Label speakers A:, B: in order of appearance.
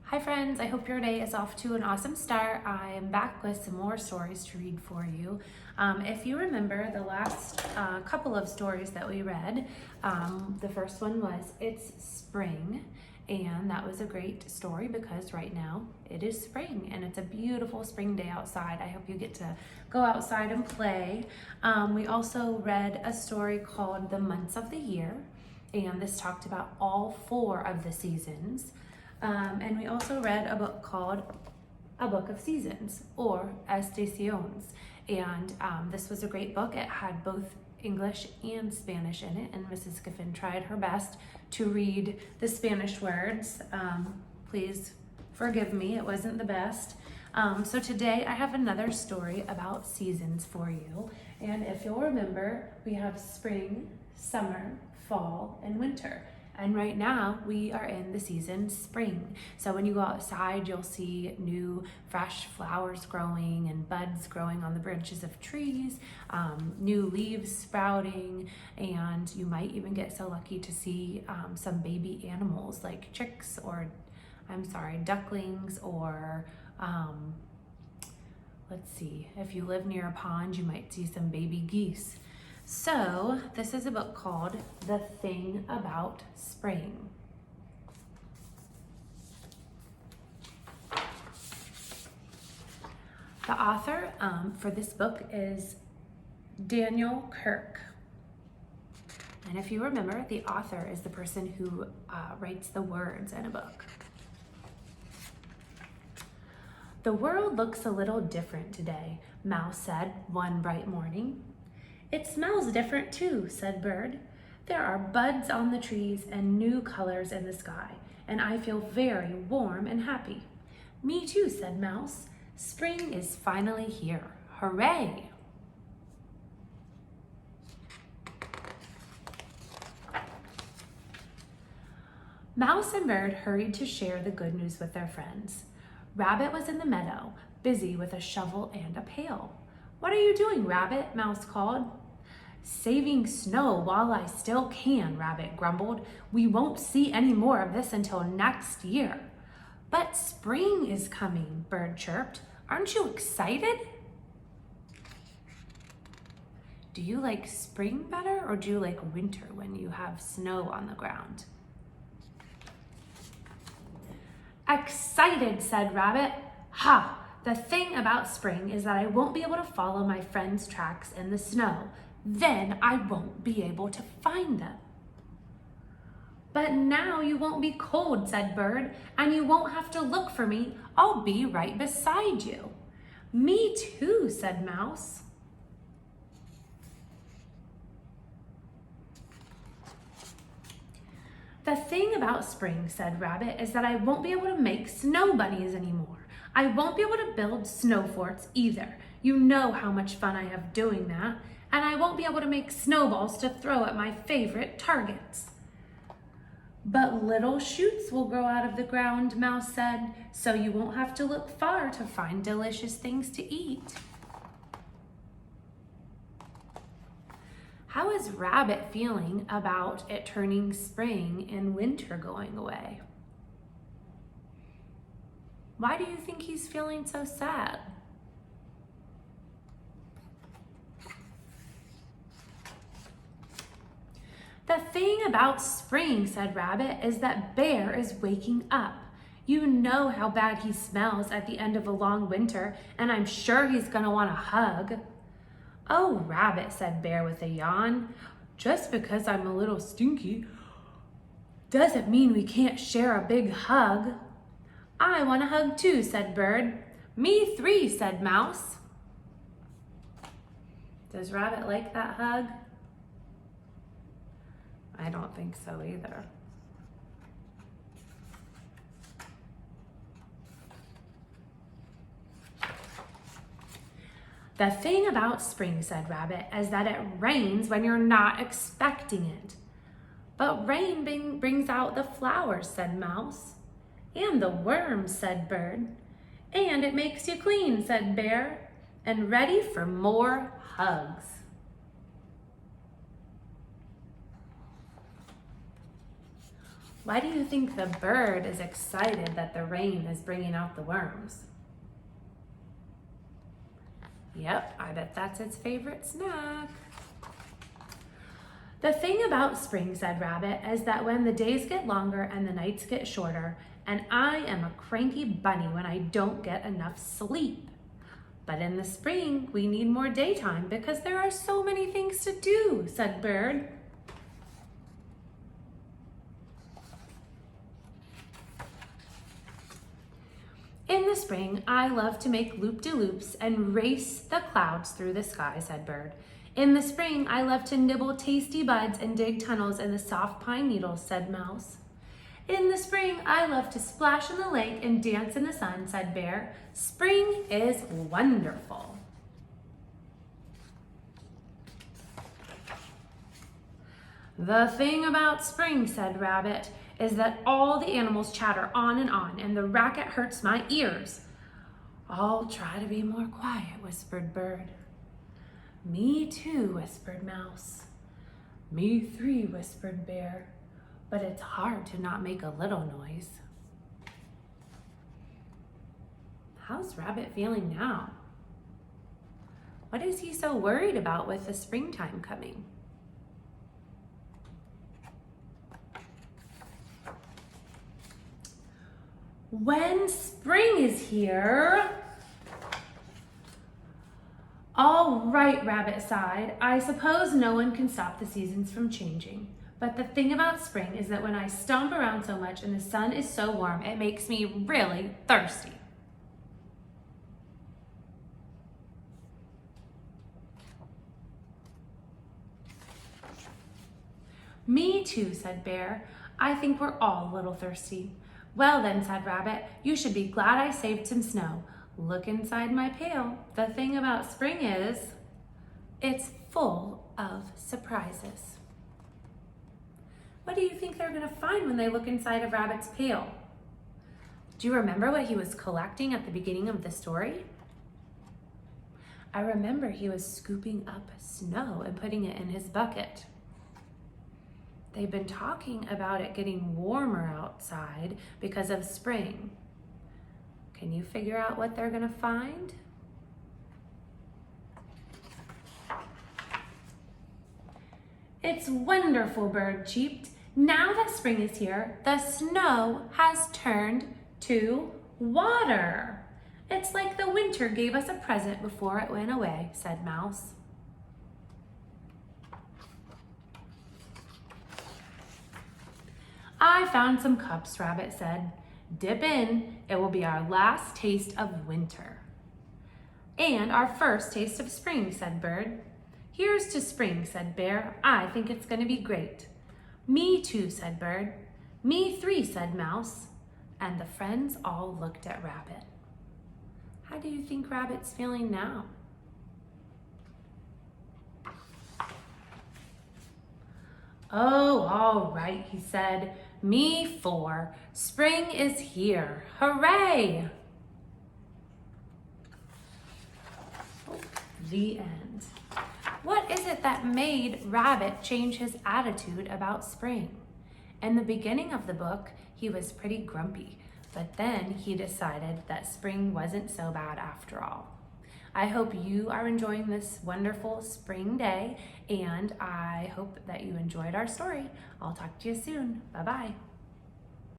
A: Hi friends, I hope your day is off to an awesome start. I am back with some more stories to read for you. If you remember the last couple of stories that we read, the first one was It's Spring, and that was a great story because right now it is spring and it's a beautiful spring day outside. I hope you get to go outside and play. We also read a story called The Months of the Year, and this talked about all 4 of the seasons. And we also read a book called A Book of Seasons, or Estaciones. And this was a great book. It had both English and Spanish in it, and Mrs. Skiffin tried her best to read the Spanish words. Please forgive me, it wasn't the best. So today I have another story about seasons for you. And if you'll remember, we have spring, summer, fall, and winter. And right now we are in the season spring. So when you go outside, you'll see new fresh flowers growing and buds growing on the branches of trees, new leaves sprouting, and you might even get so lucky to see some baby animals like chicks or, ducklings, or let's see, if you live near a pond, you might see some baby geese. So this is a book called The Thing About Spring. The author for this book is Daniel Kirk. And if you remember, the author is the person who writes the words in a book. The world looks a little different today, Mouse said one bright morning. It smells different too, said Bird. There are buds on the trees and new colors in the sky, and I feel very warm and happy. Me too, said Mouse. Spring is finally here. Hooray! Mouse and Bird hurried to share the good news with their friends. Rabbit was in the meadow, busy with a shovel and a pail. What are you doing, Rabbit? Mouse called. Saving snow while I still can, Rabbit grumbled. We won't see any more of this until next year. But spring is coming, Bird chirped. Aren't you excited? Do you like spring better, or do you like winter when you have snow on the ground? Excited, said Rabbit. Ha! The thing about spring is that I won't be able to follow my friends' tracks in the snow. Then I won't be able to find them. But now you won't be cold, said Bird, and you won't have to look for me. I'll be right beside you. Me too, said Mouse. The thing about spring, said Rabbit, is that I won't be able to make snow bunnies anymore. I won't be able to build snow forts either. You know how much fun I have doing that. And I won't be able to make snowballs to throw at my favorite targets. But little shoots will grow out of the ground, Mouse said, so you won't have to look far to find delicious things to eat. How is Rabbit feeling about it turning spring and winter going away? Why do you think he's feeling so sad? The thing about spring, said Rabbit, is that Bear is waking up. You know how bad he smells at the end of a long winter, and I'm sure he's gonna want a hug. Oh, Rabbit, said Bear with a yawn. Just because I'm a little stinky doesn't mean we can't share a big hug. I want a hug too, said Bird. Me 3, said Mouse. Does Rabbit like that hug? I don't think so either. The thing about spring, said Rabbit, is that it rains when you're not expecting it. But rain brings out the flowers, said Mouse. And the worms, said Bird. And it makes you clean, said Bear. And ready for more hugs. Why do you think the bird is excited that the rain is bringing out the worms? Yep, I bet that's its favorite snack. The thing about spring, said Rabbit, is that when the days get longer and the nights get shorter, and I am a cranky bunny when I don't get enough sleep. But in the spring, we need more daytime because there are so many things to do, said Bird. In the spring, I love to make loop-de-loops and race the clouds through the sky, said Bird. In the spring, I love to nibble tasty buds and dig tunnels in the soft pine needles, said Mouse. In the spring, I love to splash in the lake and dance in the sun, said Bear. Spring is wonderful. The thing about spring, said Rabbit, is that all the animals chatter on, and the racket hurts my ears. I'll try to be more quiet, whispered Bird. Me too, whispered Mouse. Me three, whispered Bear. But it's hard to not make a little noise. How's Rabbit feeling now? What is he so worried about with the springtime coming? When spring is here... All right, Rabbit sighed. I suppose no one can stop the seasons from changing. But the thing about spring is that when I stomp around so much and the sun is so warm, it makes me really thirsty. Me too, said Bear. I think we're all a little thirsty. Well then, said Rabbit, you should be glad I saved some snow. Look inside my pail. The thing about spring is, it's full of surprises. What do you think they're going to find when they look inside of Rabbit's pail? Do you remember what he was collecting at the beginning of the story? I remember he was scooping up snow and putting it in his bucket. They've been talking about it getting warmer outside because of spring. Can you figure out what they're going to find? It's wonderful, Bird cheeped. Now that spring is here, the snow has turned to water. It's like the winter gave us a present before it went away, said Mouse. I found some cups, Rabbit said. Dip in, it will be our last taste of winter. And our first taste of spring, said Bird. Here's to spring, said Bear. I think it's going to be great. Me too, said Bird. Me three, said Mouse. And the friends all looked at Rabbit. How do you think Rabbit's feeling now? Oh, all right, he said. Me four. Spring is here. Hooray! The end. What is it that made Rabbit change his attitude about spring? In the beginning of the book, he was pretty grumpy, but then he decided that spring wasn't so bad after all. I hope you are enjoying this wonderful spring day, and I hope that you enjoyed our story. I'll talk to you soon. Bye-bye.